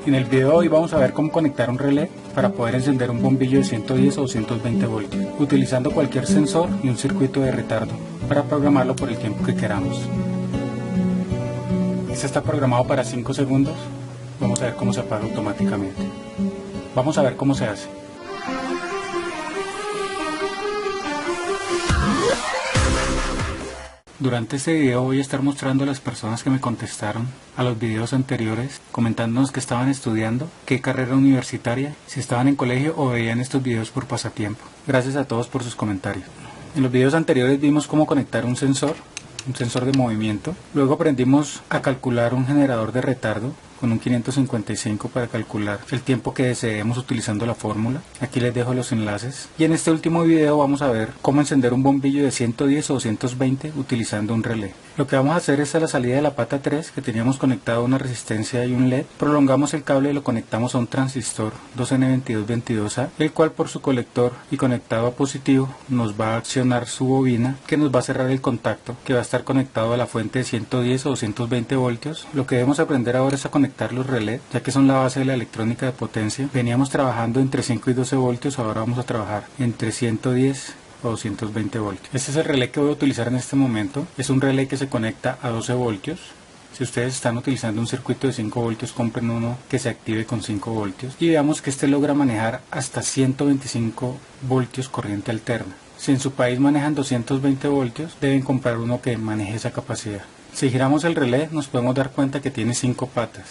En el video de hoy vamos a ver cómo conectar un relé para poder encender un bombillo de 110 o 220 voltios, utilizando cualquier sensor y un circuito de retardo para programarlo por el tiempo que queramos. Este está programado para 5 segundos, vamos a ver cómo se apaga automáticamente. Vamos a ver cómo se hace. Durante este video voy a estar mostrando a las personas que me contestaron a los videos anteriores, comentándonos que estaban estudiando, qué carrera universitaria, si estaban en colegio o veían estos videos por pasatiempo. Gracias a todos por sus comentarios. En los videos anteriores vimos cómo conectar un sensor de movimiento. Luego aprendimos a calcular un generador de retardo con un 555 para calcular el tiempo que deseemos utilizando la fórmula. Aquí les dejo los enlaces. Y en este último video vamos a ver cómo encender un bombillo de 110 o 220 utilizando un relé. Lo que vamos a hacer es a la salida de la pata 3, que teníamos conectado una resistencia y un LED, prolongamos el cable y lo conectamos a un transistor 2N2222A, el cual por su colector y conectado a positivo nos va a accionar su bobina, que nos va a cerrar el contacto, que va a estar conectado a la fuente de 110 o 220 voltios. Lo que debemos aprender ahora es a conectar los relés, ya que son la base de la electrónica de potencia. Veníamos trabajando entre 5 y 12 voltios, ahora vamos a trabajar entre 110 o 220 voltios. Este es el relé que voy a utilizar en este momento. Es un relé que se conecta a 12 voltios. Si ustedes están utilizando un circuito de 5 voltios, compren uno que se active con 5 voltios. Y veamos que este logra manejar hasta 125 voltios corriente alterna. Si en su país manejan 220 voltios, deben comprar uno que maneje esa capacidad. Si giramos el relé, nos podemos dar cuenta que tiene 5 patas.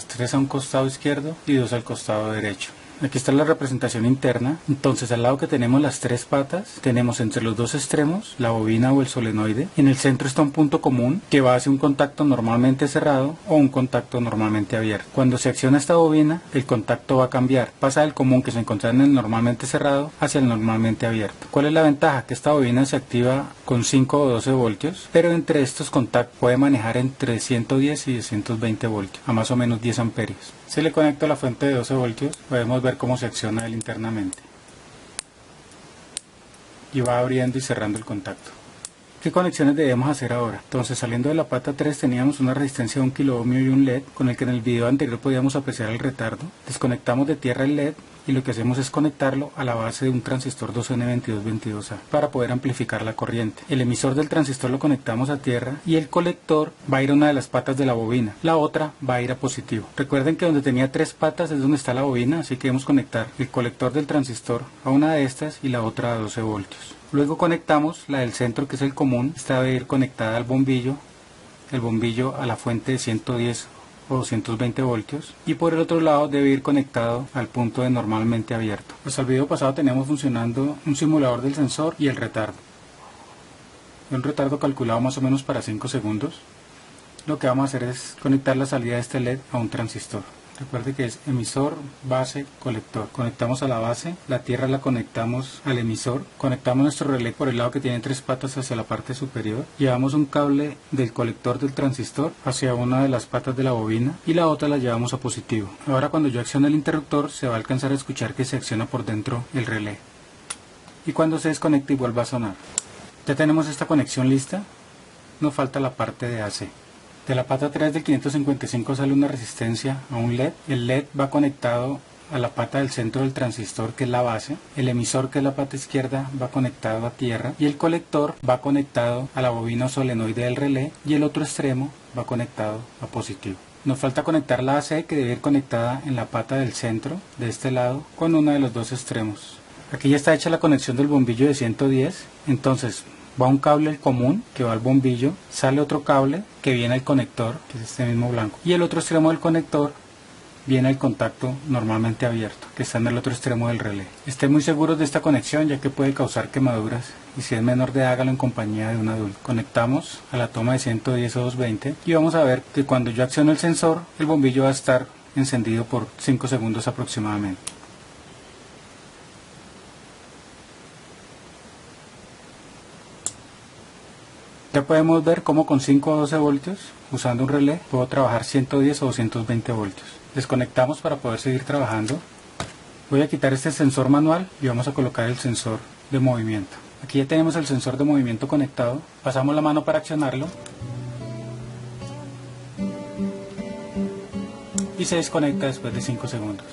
3 a un costado izquierdo y 2 al costado derecho. Aquí está la representación interna. Entonces, al lado que tenemos las 3 patas, tenemos entre los dos extremos la bobina o el solenoide. En el centro está un punto común que va hacia un contacto normalmente cerrado o un contacto normalmente abierto. Cuando se acciona esta bobina, el contacto va a cambiar. Pasa del común que se encontraba en el normalmente cerrado hacia el normalmente abierto. ¿Cuál es la ventaja? Que esta bobina se activa con 5 o 12 voltios, pero entre estos contactos puede manejar entre 110 y 220 voltios, a más o menos 10 amperios. Si le conecto a la fuente de 12 voltios, podemos ver cómo se acciona él internamente. Y va abriendo y cerrando el contacto. ¿Qué conexiones debemos hacer ahora? Entonces, saliendo de la pata 3 teníamos una resistencia de 1 kilo ohmio y un LED, con el que en el video anterior podíamos apreciar el retardo. Desconectamos de tierra el LED y lo que hacemos es conectarlo a la base de un transistor 2N2222A para poder amplificar la corriente. El emisor del transistor lo conectamos a tierra y el colector va a ir a una de las patas de la bobina, la otra va a ir a positivo. Recuerden que donde tenía 3 patas es donde está la bobina, así que debemos conectar el colector del transistor a una de estas y la otra a 12 voltios. Luego conectamos la del centro, que es el común. Esta debe ir conectada al bombillo, el bombillo a la fuente de 110 o 220 voltios, y por el otro lado debe ir conectado al punto de normalmente abierto. Pues al video pasado teníamos funcionando un simulador del sensor y el retardo. Un retardo calculado más o menos para 5 segundos. Lo que vamos a hacer es conectar la salida de este LED a un transistor. Recuerde que es emisor, base, colector. Conectamos a la base, la tierra la conectamos al emisor, conectamos nuestro relé por el lado que tiene 3 patas hacia la parte superior, llevamos un cable del colector del transistor hacia una de las patas de la bobina y la otra la llevamos a positivo. Ahora cuando yo accione el interruptor se va a alcanzar a escuchar que se acciona por dentro el relé. Y cuando se desconecte vuelva a sonar. Ya tenemos esta conexión lista, nos falta la parte de AC. De la pata 3 del 555 sale una resistencia a un LED. El LED va conectado a la pata del centro del transistor, que es la base. El emisor, que es la pata izquierda, va conectado a tierra. Y el colector va conectado a la bobina solenoide del relé. Y el otro extremo va conectado a positivo. Nos falta conectar la AC, que debe ir conectada en la pata del centro, de este lado, con uno de los dos extremos. Aquí ya está hecha la conexión del bombillo de 110. Entonces, va un cable común que va al bombillo, sale otro cable que viene al conector, que es este mismo blanco, y el otro extremo del conector viene al contacto normalmente abierto, que está en el otro extremo del relé. Estén muy seguros de esta conexión, ya que puede causar quemaduras, y si es menor de edad, hágalo en compañía de un adulto. Conectamos a la toma de 110 o 220 y vamos a ver que cuando yo acciono el sensor, el bombillo va a estar encendido por 5 segundos aproximadamente. Ya podemos ver cómo con 5 o 12 voltios, usando un relé, puedo trabajar 110 o 220 voltios. Desconectamos para poder seguir trabajando. Voy a quitar este sensor manual y vamos a colocar el sensor de movimiento. Aquí ya tenemos el sensor de movimiento conectado. Pasamos la mano para accionarlo. y se desconecta después de 5 segundos.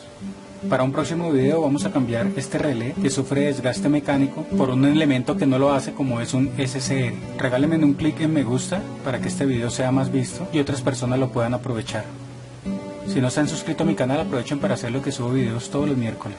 Para un próximo video vamos a cambiar este relé que sufre desgaste mecánico por un elemento que no lo hace, como es un SCR. Regálenme un clic en me gusta para que este video sea más visto y otras personas lo puedan aprovechar. Si no se han suscrito a mi canal, aprovechen para hacer lo que subo videos todos los miércoles.